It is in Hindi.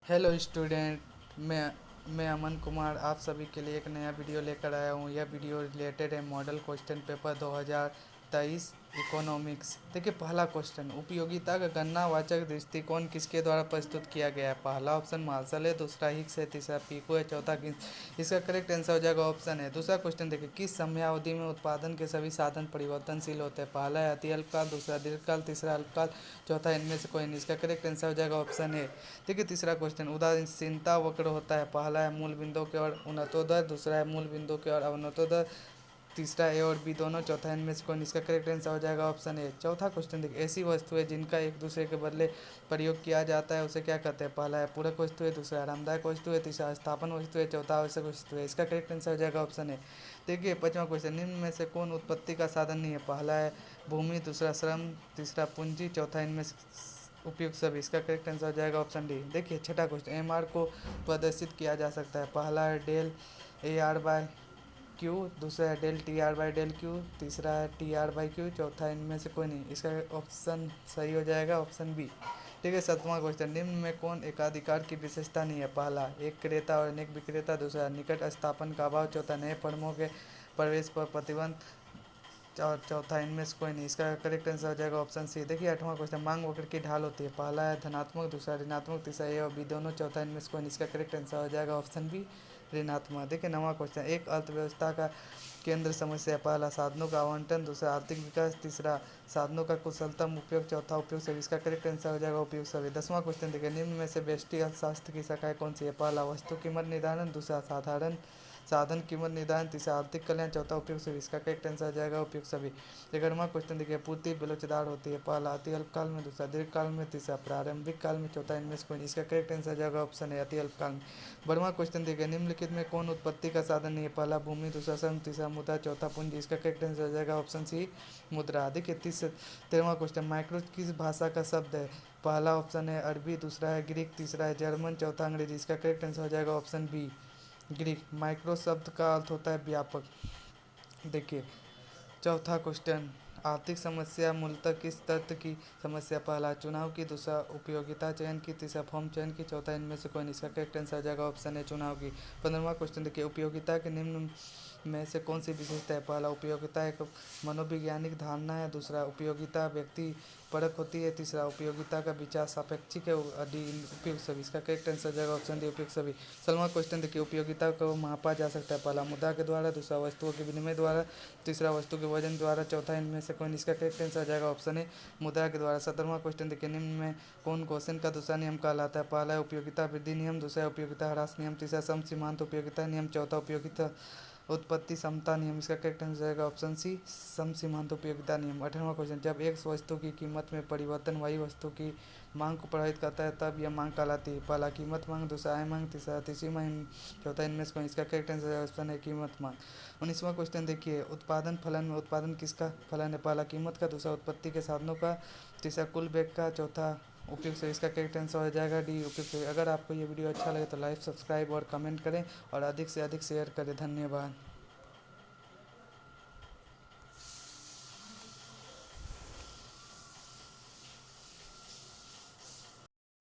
Hello student. मैं अमन कुमार आप सभी के लिए एक नया वीडियो लेकर आया हूँ। यह वीडियो रिलेटेड है मॉडल क्वेश्चन पेपर 2023 इकोनॉमिक्स। देखिए, पहला क्वेश्चन, उपयोगिता का गणनावाचक दृष्टिकोण किसके द्वारा प्रस्तुत किया गया है? पहला ऑप्शन मार्शल है, दूसरा हिक्स है, तीसरा पीको है, चौथा गिन्स। इसका करेक्ट आंसर हो जाएगा ऑप्शन है। दूसरा क्वेश्चन देखिए, किस समयावधि में उत्पादन के सभी साधन परिवर्तनशील होते हैं? पहला है अति अल्पकाल, दूसरा दीर्घकाल, तीसरा अल्पकाल, चौथा इनमें से कोई नहीं। इसका करेक्ट आंसर हो जाएगा ऑप्शन है। देखिए, तीसरा क्वेश्चन, उदासीनता वक्र होता है। पहला है मूल बिंदु की ओर उन्नतोदर, दूसरा है मूल बिंदु की ओर अवनतोदर, तीसरा ए और बी दोनों, चौथा इनमें से कौन? इसका करेक्ट आंसर हो जाएगा ऑप्शन ए। चौथा क्वेश्चन देखिए, ऐसी वस्तु है जिनका एक दूसरे के बदले प्रयोग किया जाता है उसे क्या कहते हैं? पहला है पूरक वस्तु है, दूसरा आरामदायक वस्तु है, तीसरा स्थापन वस्तु है, चौथा आवश्यक वस्तु है। इसका करेक्ट आंसर हो जाएगा ऑप्शन ए। देखिए, पांचवा क्वेश्चन, निम्न में से कौन उत्पत्ति का साधन नहीं है? पहला है भूमि, दूसरा श्रम, तीसरा पूंजी, चौथा इनमें से उपयुक्त सभी। इसका करेक्ट आंसर हो जाएगा ऑप्शन डी। देखिए, छठा क्वेश्चन, एम आर को प्रदर्शित किया जा सकता है। पहला है del A R by Q, दूसरा है del T R by del Q, तीसरा है टी आर बाई क्यू, चौथा इनमें से कोई नहीं। इसका ऑप्शन सही हो जाएगा ऑप्शन बी। ठीक है, सातवां क्वेश्चन, निम्न में कौन एकाधिकार की विशेषता नहीं है? पहला एक क्रेता और अनेक विक्रेता, दूसरा निकट स्थापन का अभाव, चौथा नए फर्मों के प्रवेश पर प्रतिबंध, और चौथा इनमें से कोई नहीं। इसका करेक्ट आंसर हो जाएगा ऑप्शन सी। देखिए, आठवां क्वेश्चन, मांग वक्र की ढाल होती है। पहला है धनात्मक, दूसरा ऋणात्मक, तीसरा ए और बी दोनों, चौथा इनमें से कोई नहीं। इसका करेक्ट आंसर हो जाएगा ऑप्शन बी, ऋणात्मक। देखिए, नवा क्वेश्चन, एक अर्थव्यवस्था का केंद्र समस्या। पहला साधनों का आवंटन, दूसरा आर्थिक विकास, तीसरा साधनों का कुशलतम उपयोग, चौथा उपयोग सभी। इसका करेक्ट आंसर हो जाएगा उपयोग सभी। दसवां क्वेश्चन देखिए, निम्न में से व्यष्टि अर्थशास्त्र की शाखाएं कौन सी है? पहला वस्तु कीमत निर्धारण, दूसरा साधारण साधन कीमत निर्धारण, तीसरा आर्थिक कल्याण, चौथा उपयोग सभी। इसका करेक्ट आंसर हो जाएगा उपयोग सभी। 11वां क्वेश्चन देखिए, पूर्ति बेलोचदार होती है। पहला अति अल्पकाल में, दूसरा दीर्घकाल में, तीसरा प्रारंभिक काल में, चौथा इनमें से कोई नहीं। इसका करेक्ट आंसर हो जाएगा ऑप्शन है अति अल्पकाल में। 12वां क्वेश्चन देखिए, निम्नलिखित में कौन उत्पत्ति का साधन नहीं है? पहला भूमि, दूसरा श्रम, तीसरा मुद्रा, चौथा पूंजी। इसका करेक्ट आंसर हो जाएगा ऑप्शन सी, मुद्रा। देखिए, 13वां क्वेश्चन, माइक्रो किस भाषा का शब्द है? पहला ऑप्शन है अरबी, दूसरा है ग्रीक, तीसरा है जर्मन, चौथा अंग्रेजी। इसका करेक्ट आंसर हो जाएगा ऑप्शन बी, ग्रीक। माइक्रो शब्द का अर्थ होता है व्यापक। देखिए, चौथा क्वेश्चन, आर्थिक समस्या मूलतः किस तथ्य की समस्या? पहला चुनाव की, दूसरा उपयोगिता चयन की, तीसरा फॉर्म चयन की, चौथा इनमें से कोई नहीं। इसका करेक्ट आंसर आ जाएगा ऑप्शन है चुनाव की। 15वां क्वेश्चन देखिए, उपयोगिता के निम्न में से कौन सी विशेषता है? पहला उपयोगिता एक मनोवैज्ञानिक धारणा है, दूसरा उपयोगिता व्यक्ति परक होती है, तीसरा उपयोगिता का विचार सापेक्षिक है, डी उपयुक्त सभी। इसका करेक्ट आंसर जाएगा ऑप्शन डी, उपयुक्त सभी। 16वां क्वेश्चन देखिए, उपयोगिता को मापा जा सकता है। पहला मुद्रा के द्वारा, दूसरा वस्तुओं के विनिमय द्वारा, तीसरा वस्तु के वजन द्वारा, चौथा इनमें से कौन? इसका करेक्ट आंसर आ जाएगा ऑप्शन ए, मुद्रा के द्वारा। 17वां क्वेश्चन देखिए, निम्न में कौन क्वेश्चन का दूसरा नियम कहलाता है? पहला है उपयोगिता वृद्धि नियम, दूसरा उपयोगिता ह्रास नियम, तीसरा सम सीमांत उपयोगिता नियम, चौथा उपयोगिता उत्पत्ति समता नियम। इसका करेक्ट आंसर जाएगा ऑप्शन सी, सम सीमांत उपयोगिता नियम। 18वां क्वेश्चन, जब एक वस्तु की कीमत में परिवर्तन वही वस्तु की मांग को प्रभावित करता है तब यह मांग कहलाती है। पहला कीमत मांग, दूसरा आय मांग, तीसरा तीसरी मांग, चौथा इनमें से कौन? इसका करेक्ट आंसर ऑप्शन है कीमत मांग। 19वां क्वेश्चन देखिए, उत्पादन फलन में उत्पादन किसका फलन है? पहला कीमत का, दूसरा उत्पत्ति के साधनों का, तीसरा कुल बेग का, चौथा उपयुक्त से। इसका करेक्ट आंसर हो जाएगा डी, उपयुक्त से। अगर आपको ये वीडियो अच्छा लगे तो लाइक, सब्सक्राइब और कमेंट करें और अधिक से अधिक शेयर करें। धन्यवाद।